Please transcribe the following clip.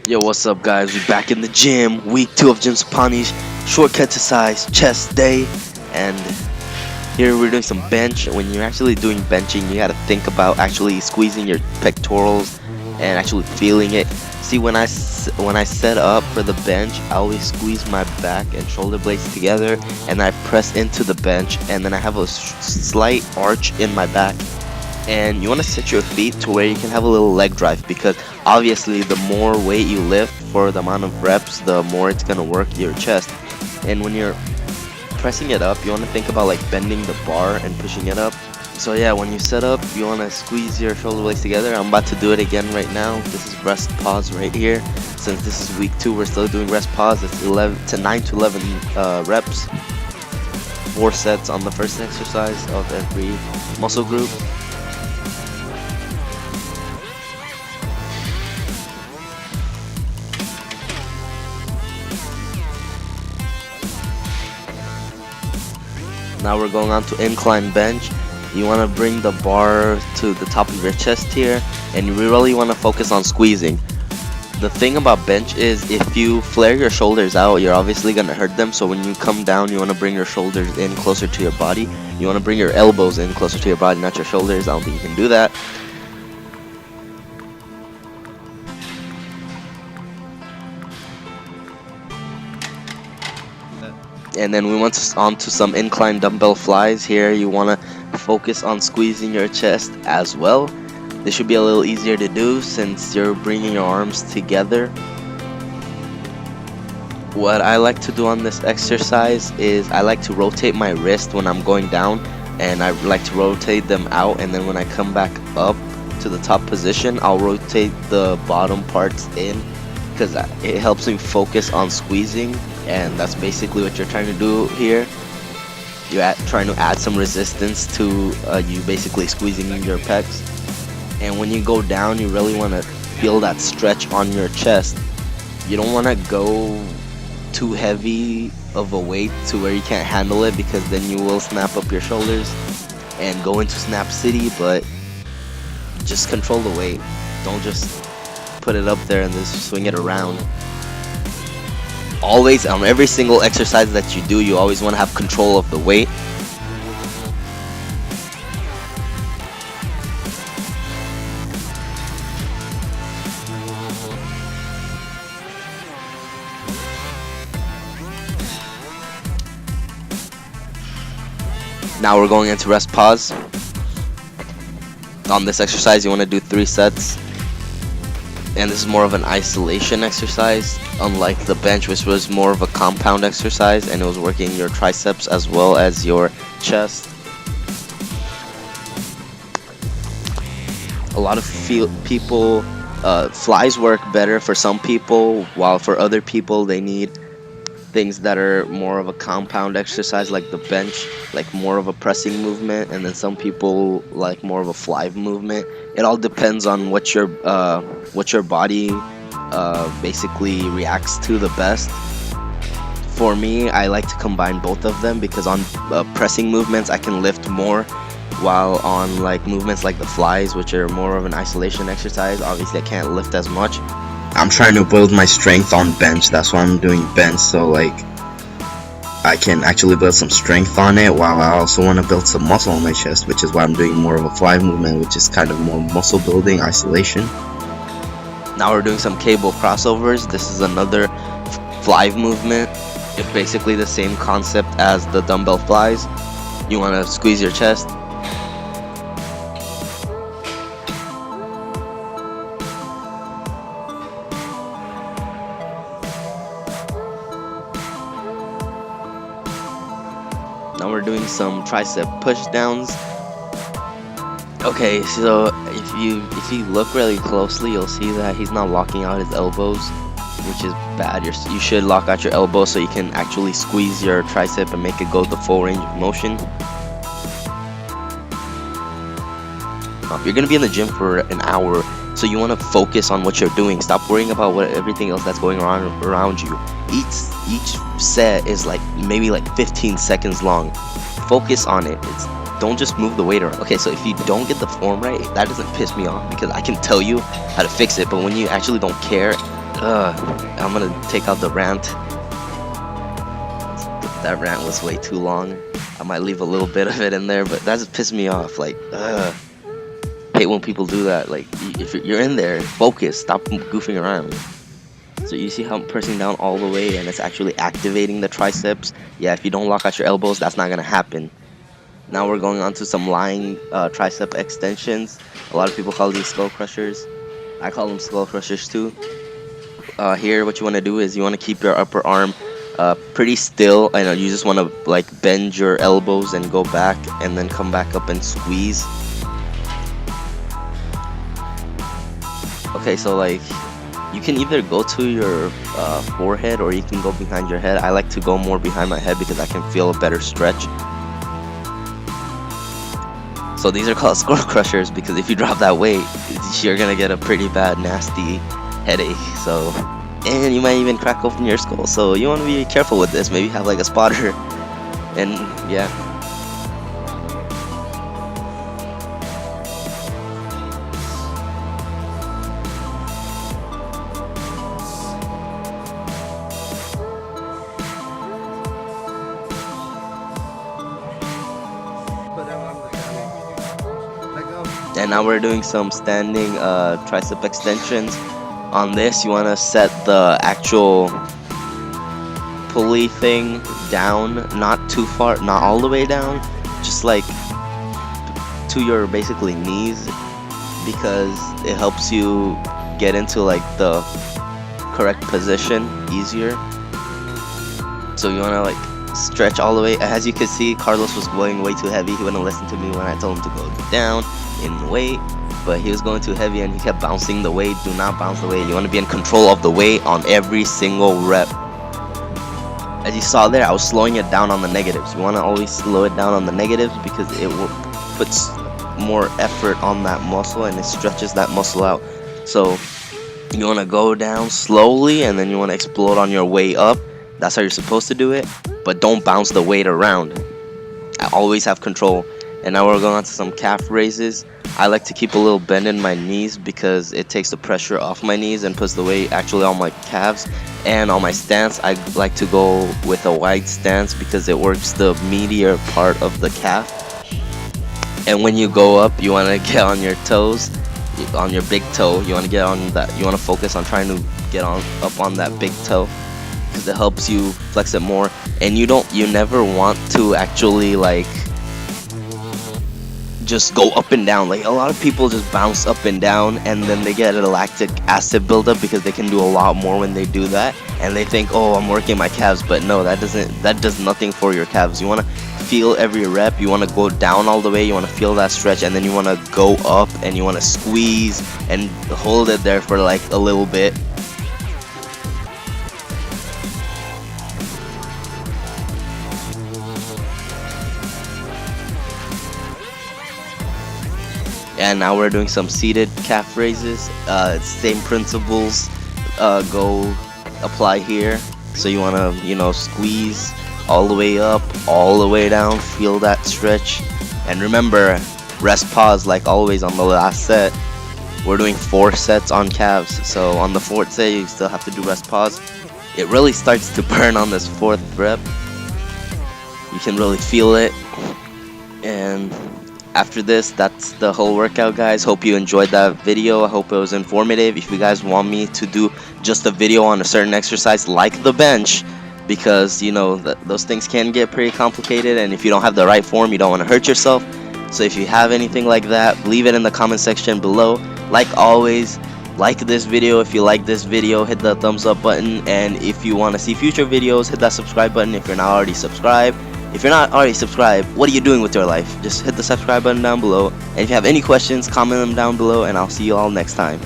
Yo, what's up, guys? We're back in the gym. Week 2 of Jim Sapani's short exercise chest day. And here we're doing some bench. When you're actually doing benching, you gotta think about actually squeezing your pectorals and actually feeling it. See, when I set up for the bench, I always squeeze my back and shoulder blades together, and I press into the bench, and then I have a slight arch in my back. And you want to set your feet to where you can have a little leg drive, because obviously the more weight you lift for the amount of reps, the more it's going to work your chest. And when you're pressing it up, you want to think about like bending the bar and pushing it up. So yeah, when you set up, you want to squeeze your shoulder blades together. I'm about to do it again right now. This is rest pause right here. Since this is week 2, we're still doing rest pause. It's 9 to 11 reps, 4 sets on the first exercise of every muscle group. Now we're going on to incline bench. You want to bring the bar to the top of your chest here, and you really want to focus on squeezing. The thing about bench is if you flare your shoulders out, you're obviously going to hurt them. So when you come down, you want to bring your shoulders in closer to your body. You want to bring your elbows in closer to your body, not your shoulders. I don't think you can do that. And then we went on to some incline dumbbell flies. Here you want to focus on squeezing your chest as well. This should be a little easier to do since you're bringing your arms together. What I like to do on this exercise is I like to rotate my wrist when I'm going down, and I like to rotate them out, and then when I come back up to the top position, I'll rotate the bottom parts in, because it helps me focus on squeezing. And that's basically what you're trying to do here. You're trying to add some resistance to you basically squeezing your pecs. And when you go down, you really want to feel that stretch on your chest. You don't want to go too heavy of a weight to where you can't handle it, because then you will snap up your shoulders and go into snap city. But just control the weight. Don't just put it up there and just swing it around. Always, on every single exercise that you do, you always want to have control of the weight. Now we're going into rest pause. On this exercise, you want to do 3 sets. And this is more of an isolation exercise, unlike the bench, which was more of a compound exercise, and it was working your triceps as well as your chest. A lot of people, flies work better for some people, while for other people they need things that are more of a compound exercise, like the bench, like more of a pressing movement, and then some people like more of a fly movement. It all depends on what your body basically reacts to the best. For me, I like to combine both of them, because on pressing movements I can lift more, while on like movements like the flies, which are more of an isolation exercise, obviously I can't lift as much. I'm trying to build my strength on bench. That's why I'm doing bench, so like I can actually build some strength on it, while I also want to build some muscle on my chest, which is why I'm doing more of a fly movement, which is kind of more muscle building, isolation. Now we're doing some cable crossovers. This is another fly movement. It's basically the same concept as the dumbbell flies. You want to squeeze your chest. Now we're doing some tricep pushdowns. Okay, so if you look really closely, you'll see that he's not locking out his elbows, which is bad. You should lock out your elbows so you can actually squeeze your tricep and make it go the full range of motion. You're gonna be in the gym for an hour, so you want to focus on what you're doing. Stop worrying about everything else that's going on around you. Each set is like maybe like 15 seconds long. Focus on it. Don't just move the weight around. Okay, so if you don't get the form right, that doesn't piss me off, because I can tell you how to fix it. But when you actually don't care, it I'm gonna take out the rant. That rant was way too long. I might leave a little bit of it in there, but that just pissed me off. Like, hate when people do that. Like, if you're in there, focus, stop goofing around. So you see how I'm pressing down all the way and it's actually activating the triceps. Yeah, if you don't lock out your elbows, that's not gonna happen. Now we're going on to some lying tricep extensions. A lot of people call these skull crushers. I call them skull crushers too. Here, what you want to do is you want to keep your upper arm pretty still. I know you just want to like bend your elbows and go back, and then come back up and squeeze. Okay, so like you can either go to your forehead or you can go behind your head. I like to go more behind my head because I can feel a better stretch. So these are called skull crushers because if you drop that weight, you're gonna get a pretty bad, nasty headache. So, and you might even crack open your skull. So you want to be careful with this. Maybe have like a spotter, and yeah. And now we're doing some standing tricep extensions. On this, you want to set the actual pulley thing down, not too far, not all the way down, just like to your basically knees, because it helps you get into like the correct position easier. So you want to like stretch all the way. As you can see, Carlos was going way too heavy. He wouldn't listen to me when I told him to go down in weight, but he was going too heavy and he kept bouncing the weight. Do not bounce the weight. You want to be in control of the weight on every single rep. As you saw there, I was slowing it down on the negatives. You want to always slow it down on the negatives because it puts more effort on that muscle and it stretches that muscle out. So you want to go down slowly and then you want to explode on your way up. That's how you're supposed to do it, but don't bounce the weight around. I always have control. And now we're going on to some calf raises. I like to keep a little bend in my knees because it takes the pressure off my knees and puts the weight actually on my calves. And on my stance, I like to go with a wide stance because it works the meatier part of the calf. And when you go up, you want to get on your toes, on your big toe. You want to get on that. You want to focus on trying to get on up on that big toe because it helps you flex it more. And you never want to actually like just go up and down. Like a lot of people just bounce up and down and then they get a lactic acid buildup because they can do a lot more when they do that, and they think, oh, I'm working my calves. But no, that does nothing for your calves. You want to feel every rep. You want to go down all the way. You want to feel that stretch, and then you want to go up and you want to squeeze and hold it there for like a little bit. And now we're doing some seated calf raises. Same principles go apply here. So you want to, squeeze all the way up, all the way down, feel that stretch. And remember, rest pause like always on the last set. We're doing 4 sets on calves. So on the 4th set, you still have to do rest pause. It really starts to burn on this 4th rep. You can really feel it. And after this, that's the whole workout, guys. Hope you enjoyed that video. I hope it was informative. If you guys want me to do just a video on a certain exercise like the bench, because those things can get pretty complicated, and if you don't have the right form, you don't want to hurt yourself. So if you have anything like that, leave it in the comment section below. Like always, like this video. If you like this video, hit the thumbs up button, and if you want to see future videos, hit that subscribe button if you're not already subscribed. If you're not already subscribed, what are you doing with your life? Just hit the subscribe button down below. And if you have any questions, comment them down below, and I'll see you all next time.